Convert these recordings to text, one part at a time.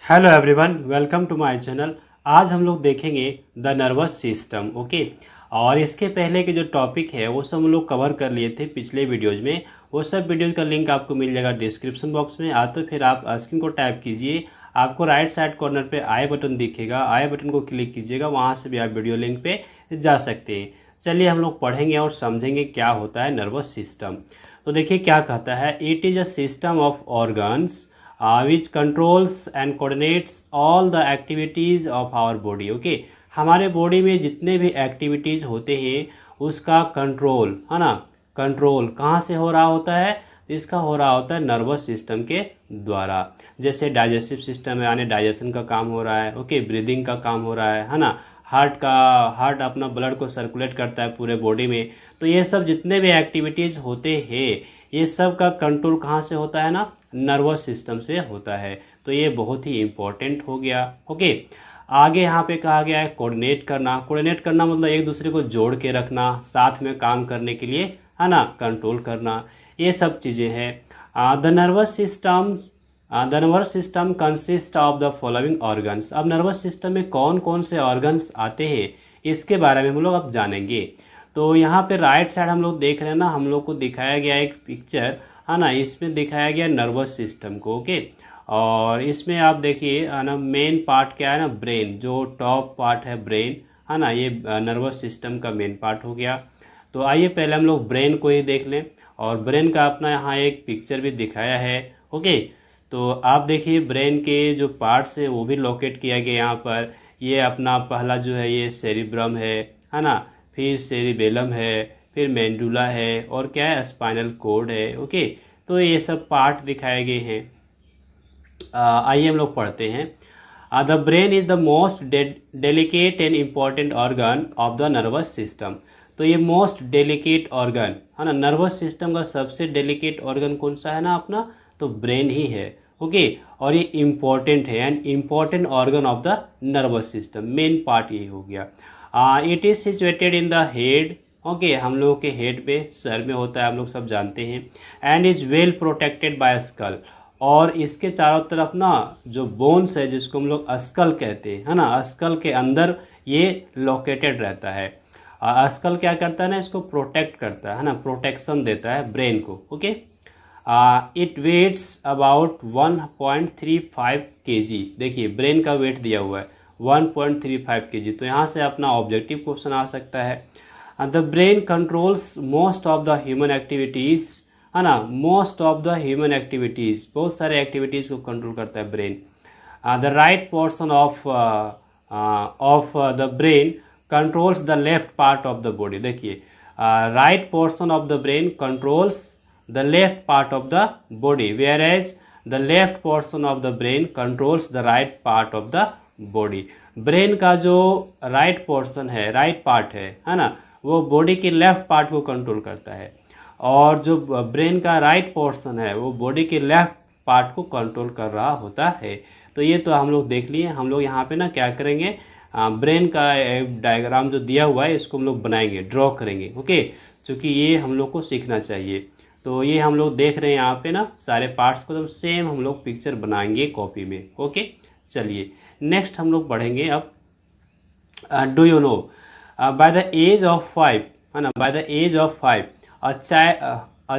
Hello everyone, welcome to my channel. आज हम लोग देखेंगे द नर्वस सिस्टम। ओके, और इसके पहले के जो टॉपिक है वो सब हम लोग कवर कर लिए थे पिछले वीडियोज में। वो सब वीडियोज का लिंक आपको मिल जाएगा डिस्क्रिप्शन बॉक्स में। तो फिर आप स्क्रीन को टैप कीजिए, आपको राइट साइड कॉर्नर पे आई बटन दिखेगा, आई बटन को क्लिक कीजिएगा, वहाँ से भी आप वीडियो लिंक पे जा सकते हैं। चलिए हम लोग पढ़ेंगे और समझेंगे क्या होता है नर्वस सिस्टम। तो देखिए क्या कहता है, it is a system of organs which controls and coordinates all the activities of our body। Okay, हमारे बॉडी में जितने भी एक्टिविटीज होते हैं उसका कंट्रोल है ना। कंट्रोल कहाँ से हो रहा होता है? इसका हो रहा होता है नर्वस सिस्टम के द्वारा। जैसे डाइजेस्टिव सिस्टम है, यानी डाइजेशन का काम हो रहा है। ओके, ब्रीदिंग का काम हो रहा है ना। हार्ट अपना ब्लड को सर्कुलेट करता है पूरे बॉडी में। तो ये सब जितने भी एक्टिविटीज होते हैं ये सब का कंट्रोल कहाँ से होता है ना, नर्वस सिस्टम से होता है। तो ये बहुत ही इंपॉर्टेंट हो गया। ओके, आगे यहाँ पे कहा गया है कोऑर्डिनेट करना। कोऑर्डिनेट करना मतलब एक दूसरे को जोड़ के रखना, साथ में काम करने के लिए है ना, कंट्रोल करना, ये सब चीज़ें हैं। The nervous system consist of the following organs. अब नर्वस सिस्टम में कौन कौन से ऑर्गन्स आते हैं इसके बारे में हम लोग अब जानेंगे। तो यहाँ पे राइट साइड हम लोग देख रहे हैं ना, हम लोग को दिखाया गया एक पिक्चर है ना, इसमें दिखाया गया नर्वस सिस्टम को। ओके, और इसमें आप देखिए है ना, मेन पार्ट क्या है ना, ब्रेन, जो टॉप पार्ट है ब्रेन है ना, ये नर्वस सिस्टम का मेन पार्ट हो गया। तो आइए पहले हम लोग ब्रेन को ही देख लें, और ब्रेन का अपना यहाँ एक पिक्चर भी दिखाया है। ओके, तो आप देखिए ब्रेन के जो पार्ट्स है वो भी लोकेट किया गया यहाँ पर। ये अपना पहला जो है ये सेरिब्रम है ना, फिर सेरिबेलम है, फिर मेंडुला है, और क्या है, स्पाइनल कोड है। ओके, तो ये सब पार्ट दिखाए गए हैं। आइए हम लोग पढ़ते हैं। The brain is the most delicate and important organ of the nervous system. तो ये मोस्ट डेलिकेट ऑर्गन है ना, नर्वस सिस्टम का सबसे डेलिकेट ऑर्गन कौन सा है ना अपना, तो ब्रेन ही है। ओके, और ये इम्पॉर्टेंट है and important organ of the nervous system, main part ये हो गया। It is situated in the head. Okay, हम लोगों के हेड पे, सर में होता है, हम लोग सब जानते हैं। And is well protected by skull. और इसके चारों तरफ ना जो बोन्स है, जिसको हम लोग अस्कल कहते हैं है ना, अस्कल के अंदर ये लोकेटेड रहता है। अस्कल क्या करता है ना, इसको प्रोटेक्ट करता है ना, प्रोटेक्शन देता है ब्रेन को। Okay, it weighs about 1.35 kg। देखिए ब्रेन का वेट दिया हुआ है 1.35 kg। तो यहाँ से अपना ऑब्जेक्टिव क्वेश्चन आ सकता है। The brain controls most of the human activities है ना, most of the human activities, बहुत सारे एक्टिविटीज को कंट्रोल करता है brain. The right portion of the brain controls the left part of the body. देखिए right portion of the brain controls the left part of the body, whereas the left portion of the brain controls the right part of the body। Brain का जो right portion है, right part है ना, वो body के left part को control करता है, और जो ब्रेन का राइट पोर्शन है वो बॉडी के लेफ्ट पार्ट को कंट्रोल कर रहा होता है। तो ये तो हम लोग देख लिए। हम लोग यहाँ पे ना क्या करेंगे, ब्रेन का डायग्राम जो दिया हुआ है इसको हम लोग बनाएंगे, ड्रॉ करेंगे। ओके, क्योंकि ये हम लोग को सीखना चाहिए। तो ये हम लोग देख रहे हैं यहाँ पे ना सारे पार्ट्स को, तो सेम हम लोग पिक्चर बनाएंगे कॉपी में। ओके, चलिए नेक्स्ट हम लोग पढ़ेंगे अब। Do you know, by the age of 5 है ना, by the age of 5 a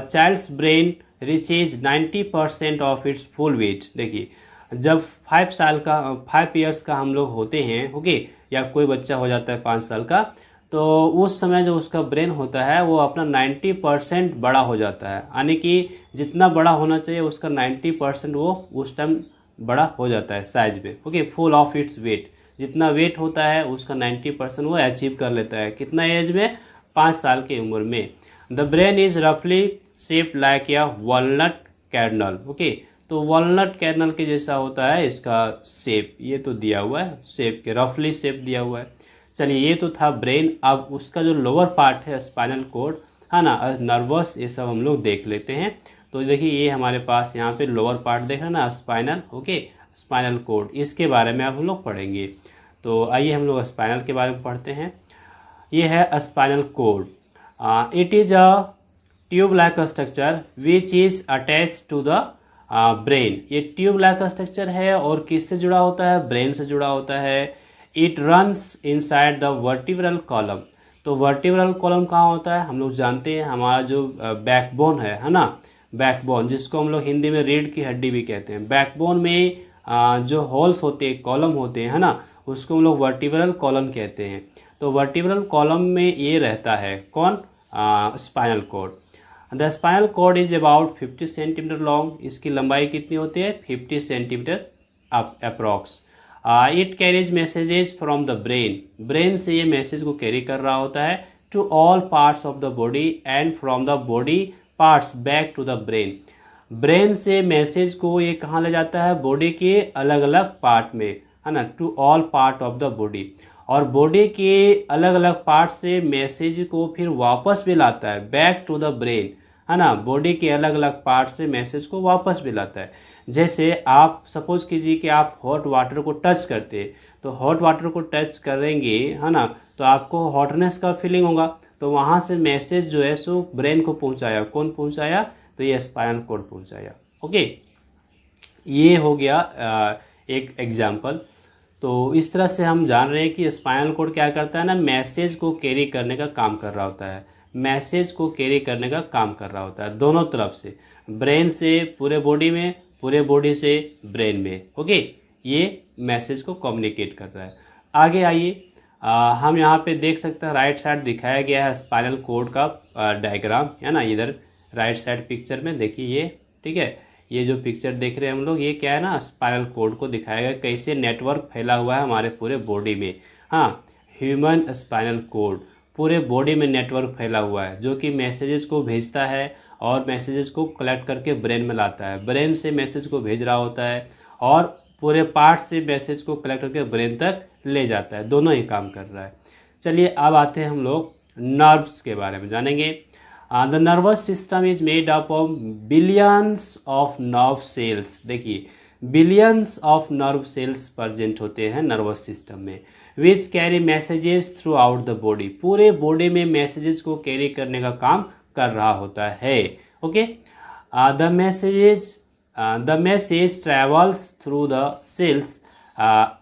child's brain reaches 90% of its full weight. देखिए जब 5 ईयर्स का हम लोग होते हैं, ओके, या कोई बच्चा हो जाता है 5 साल का, तो उस समय जो उसका ब्रेन होता है वो अपना 90% बड़ा हो जाता है। यानी कि जितना बड़ा होना चाहिए उसका 90% वो उस टाइम बड़ा हो जाता है साइज में। Okay, full of its weight, जितना वेट होता है उसका 90% वो अचीव कर लेता है। कितना एज में? 5 साल की उम्र में। द ब्रेन इज रफली शेप्ड लाइक या वॉलनट कैर्नल। ओके, तो वॉलनट कैर्नल के जैसा होता है इसका शेप, ये तो दिया हुआ है, शेप के रफली शेप दिया हुआ है। चलिए ये तो था ब्रेन। अब उसका जो लोअर पार्ट है, स्पाइनल कोड है ना, नर्वस, ये सब हम लोग देख लेते हैं। तो देखिए ये हमारे पास यहाँ पे लोअर पार्ट देख रहे हैं ना, स्पाइनल। ओके, स्पाइनल कोड, इसके बारे में अब हम लोग पढ़ेंगे। तो आइए हम लोग स्पाइनल के बारे में पढ़ते हैं। ये है spinal cord. It is a tube like structure which is attach to the brain, ये ट्यूब लाइक स्ट्रक्चर है और किससे जुड़ा होता है, ब्रेन से जुड़ा होता है। It runs inside the vertebral column, तो वर्टिब्रल कॉलम कहाँ होता है, हम लोग जानते हैं हमारा जो बैकबोन है ना, बैकबोन जिसको हम लोग हिंदी में रीढ़ की हड्डी भी कहते हैं, बैकबोन में जो होल्स होते हैं, कॉलम होते हैं, है ना, उसको हम लोग वर्टिब्रल कॉलम कहते हैं। तो वर्टिब्रल कॉलम में ये रहता है कौन, spinal cord. The spinal cord is about 50 centimetre long, इसकी लंबाई कितनी होती है, 50 centimetre approx. It carries messages from the brain, brain से ये मैसेज को कैरी कर रहा होता है to all parts of the body and from the body parts back to the brain, brain से मैसेज को ये कहाँ ले जाता है, बॉडी के अलग अलग पार्ट में, है ना, to all part of the body, और बॉडी के अलग अलग पार्ट से मैसेज को फिर वापस भी लाता है बैक टू द ब्रेन, है ना, बॉडी के अलग अलग पार्ट से मैसेज को वापस भी लाता है। जैसे आप सपोज कीजिए कि आप हॉट वाटर को टच करते हैं, तो हॉट वाटर को टच करेंगे, है ना, तो आपको हॉटनेस का फीलिंग होगा, तो वहाँ से मैसेज जो है सो ब्रेन को पहुँचाया, कौन पहुँचाया, तो ये स्पाइनल कॉर्ड पहुँचाया। ओके, ये हो गया एक एग्जाम्पल। तो इस तरह से हम जान रहे हैं कि स्पाइनल कॉर्ड क्या करता है ना, मैसेज को कैरी करने का काम कर रहा होता है, मैसेज को कैरी करने का काम कर रहा होता है दोनों तरफ से, ब्रेन से पूरे बॉडी में, पूरे बॉडी से ब्रेन में। ओके, ये मैसेज को कम्युनिकेट कर रहा है। आगे आइए, हम यहाँ पे देख सकते हैं राइट साइड दिखाया गया है स्पाइनल कॉर्ड का डायग्राम, है ना, इधर राइट साइड पिक्चर में देखिए ये, ठीक है, ये जो पिक्चर देख रहे हैं हम लोग, ये क्या है ना, स्पाइनल कॉर्ड को दिखाया गया कैसे नेटवर्क फैला हुआ है हमारे पूरे बॉडी में। हाँ, ह्यूमन स्पाइनल कॉर्ड पूरे बॉडी में नेटवर्क फैला हुआ है जो कि मैसेजेस को भेजता है और मैसेजेस को कलेक्ट करके ब्रेन में लाता है, ब्रेन से मैसेज को भेज रहा होता है और पूरे पार्ट से मैसेज को कलेक्ट करके ब्रेन तक ले जाता है, दोनों ही काम कर रहा है। चलिए अब आते हैं हम लोग नर्व्स के बारे में जानेंगे। The nervous system is made up of billions of nerve cells, देखिए billions of nerve cells present होते हैं नर्वस सिस्टम में, which carry messages throughout the body, पूरे बॉडी में मैसेजेस को कैरी करने का काम कर रहा होता है। Okay, the message travels through the cells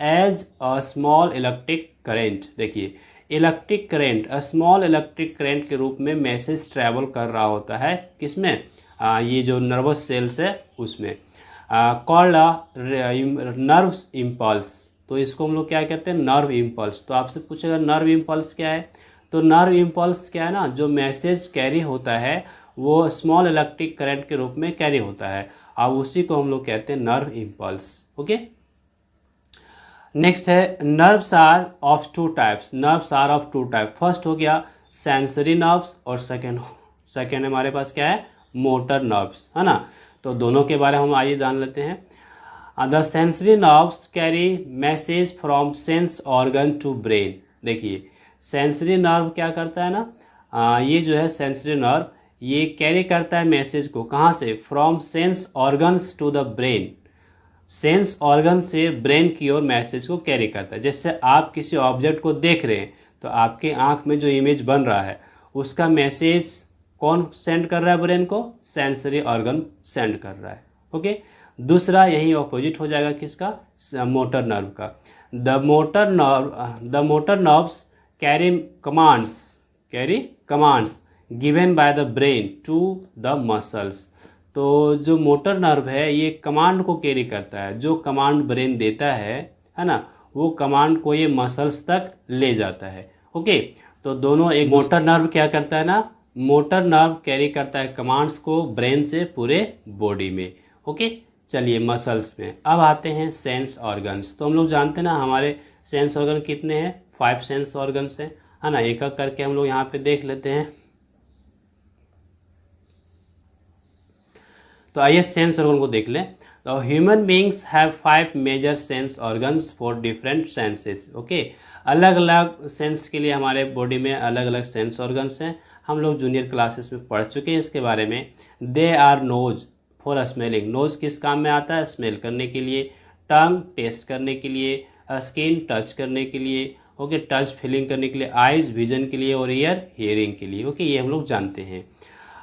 as a small electric current, देखिए electric current, small electric current के रूप में मैसेज ट्रैवल कर रहा होता है, किसमें, ये जो नर्वस सेल्स है उसमें, कॉल्ड नर्व इम्पल्स, तो इसको हम लोग क्या कहते हैं, नर्व इम्पल्स। तो आपसे पूछेगा नर्व इम्पल्स क्या है, तो नर्व इम्पल्स क्या है ना, जो मैसेज कैरी होता है वो स्मॉल इलेक्ट्रिक करंट के रूप में कैरी होता है, अब उसी को हम लोग कहते हैं नर्व इम्पल्स। ओके, नेक्स्ट है nerves are of two types, nerves are of two type, first हो गया सेंसरी नर्व्स और सेकेंड हमारे पास क्या है, मोटर नर्व्स, है ना, तो दोनों के बारे में हम आइए जान लेते हैं। The sensory nerves carry message from sense organ to brain, देखिए सेंसरी नर्व क्या करता है ना, ये जो है सेंसरी नर्व ये कैरी करता है मैसेज को कहाँ से, from sense organs to the brain, sense organ से ब्रेन की ओर मैसेज को कैरी करता है। जैसे आप किसी ऑब्जेक्ट को देख रहे हैं तो आपके आंख में जो इमेज बन रहा है उसका मैसेज कौन सेंड कर रहा है ब्रेन को, सेंसरी ऑर्गन सेंड कर रहा है। ओके, दूसरा यही ऑपोजिट हो जाएगा किसका, मोटर नर्व का। The motor nerves carry commands given by the brain to the muscles, तो जो मोटर नर्व है ये कमांड को कैरी करता है, जो कमांड ब्रेन देता है ना, वो कमांड को ये मसल्स तक ले जाता है। ओके, तो दोनों एक, मोटर नर्व क्या करता है ना, मोटर नर्व कैरी करता है कमांड्स को ब्रेन से पूरे बॉडी में। ओके, चलिए मसल्स में अब आते हैं सेंस ऑर्गन्स। तो हम लोग जानते हैं ना हमारे सेंस ऑर्गन कितने हैं, 5 सेंस ऑर्गन्स हैं, है ना, एक एक करके हम लोग यहाँ पे देख लेते हैं। तो आइए सेंस ऑर्गन को देख लें। तो human beings have 5 major sense organs for different senses. Okay, अलग अलग सेंस के लिए हमारे बॉडी में अलग अलग सेंस ऑर्गन्स हैं, हम लोग जूनियर क्लासेस में पढ़ चुके हैं इसके बारे में। They are nose for smelling, nose किस काम में आता है, स्मेल करने के लिए, टंग टेस्ट करने के लिए, स्किन टच करने के लिए, ओके, टच फीलिंग करने के लिए, आइज विजन के लिए और ईयर हियरिंग के लिए। ओके, ये हम लोग जानते हैं।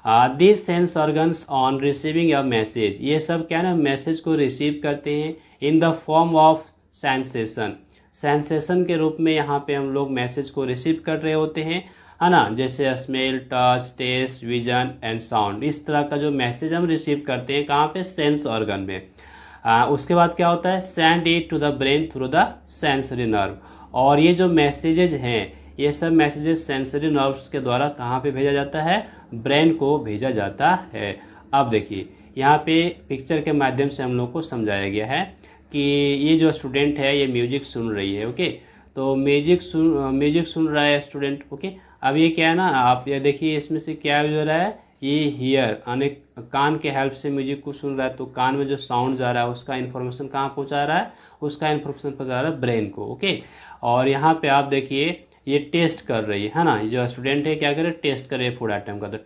This sense organs on receiving a message, ये सब क्या ना मैसेज को रिसीव करते हैं in the form of sensation, sensation के रूप में यहाँ पे हम लोग मैसेज को रिसीव कर रहे होते हैं, है ना। जैसे smell, touch, taste, vision and sound, इस तरह का जो मैसेज हम रिसीव करते हैं कहाँ पे, सेंस ऑर्गन में। उसके बाद क्या होता है, send it to the brain through the sensory nerve, और ये जो मैसेजेज हैं ये सब मैसेजेस सेंसरी नर्व्स के द्वारा कहाँ पे भेजा जाता है, ब्रेन को भेजा जाता है। अब देखिए यहाँ पे पिक्चर के माध्यम से हम लोग को समझाया गया है कि ये जो स्टूडेंट है ये म्यूजिक सुन रही है, ओके। तो म्यूजिक सुन रहा है स्टूडेंट, ओके। अब ये क्या है ना, आप ये देखिए इसमें से क्या हो रहा है, ये हियर अनेक कान के हेल्प से म्यूजिक को सुन रहा है, तो कान में जो साउंड जा रहा है उसका इन्फॉर्मेशन कहाँ पहुँचा रहा है, उसका इन्फॉर्मेशन पहुँचा रहा है ब्रेन को, ओके। और यहाँ पे आप देखिए ये टेस्ट कर रही है ना, जो स्टूडेंट है क्या करे, टेस्ट कर रही है फूड आइटम का, तो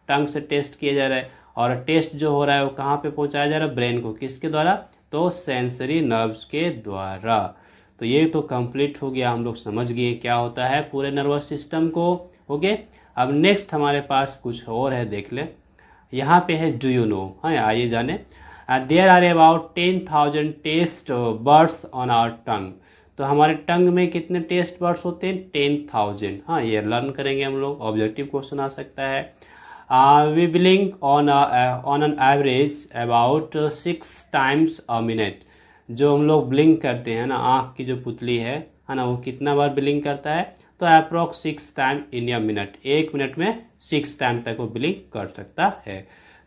टंग से टेस्ट किया जा रहा है, और टेस्ट जो हो रहा है वो कहाँ पे पहुँचाया जा रहा है, ब्रेन को, किसके द्वारा, तो सेंसरी नर्व्स के द्वारा। तो ये तो कंप्लीट हो गया, हम लोग समझ गए क्या होता है पूरे नर्वस सिस्टम को, ओके। अब नेक्स्ट हमारे पास कुछ और है, देख ले। यहाँ पे है डू यू नो, हाँ आइए जाने। There are about 10,000 taste buds on our tongue, तो हमारे टंग में कितने टेस्ट बर्ड्स होते हैं, 10,000, हाँ ये लर्न करेंगे हम लोग, ऑब्जेक्टिव क्वेश्चन आ सकता है। We blink on an average about 6 times a minute, जो हम लोग ब्लिंक करते हैं ना, आँख की जो पुतली है ना, वो कितना बार ब्लिंक करता है, तो approx 6 time in a minute, 1 minute में 6 टाइम तक वो ब्लिंक कर सकता है।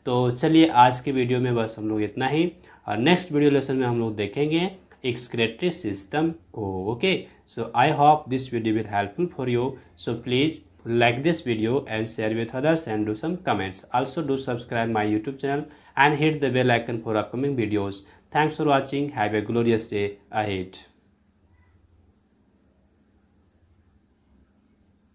तो चलिए आज की वीडियो में बस हम लोग इतना ही, और नेक्स्ट वीडियो लेसन में हम लोग देखेंगे excretory system को, okay। So I hope this video will helpful for you, so please like this video and share with others and do some comments. Also do subscribe my YouTube channel and hit the bell icon for upcoming videos. Thanks for watching, have a glorious day ahead.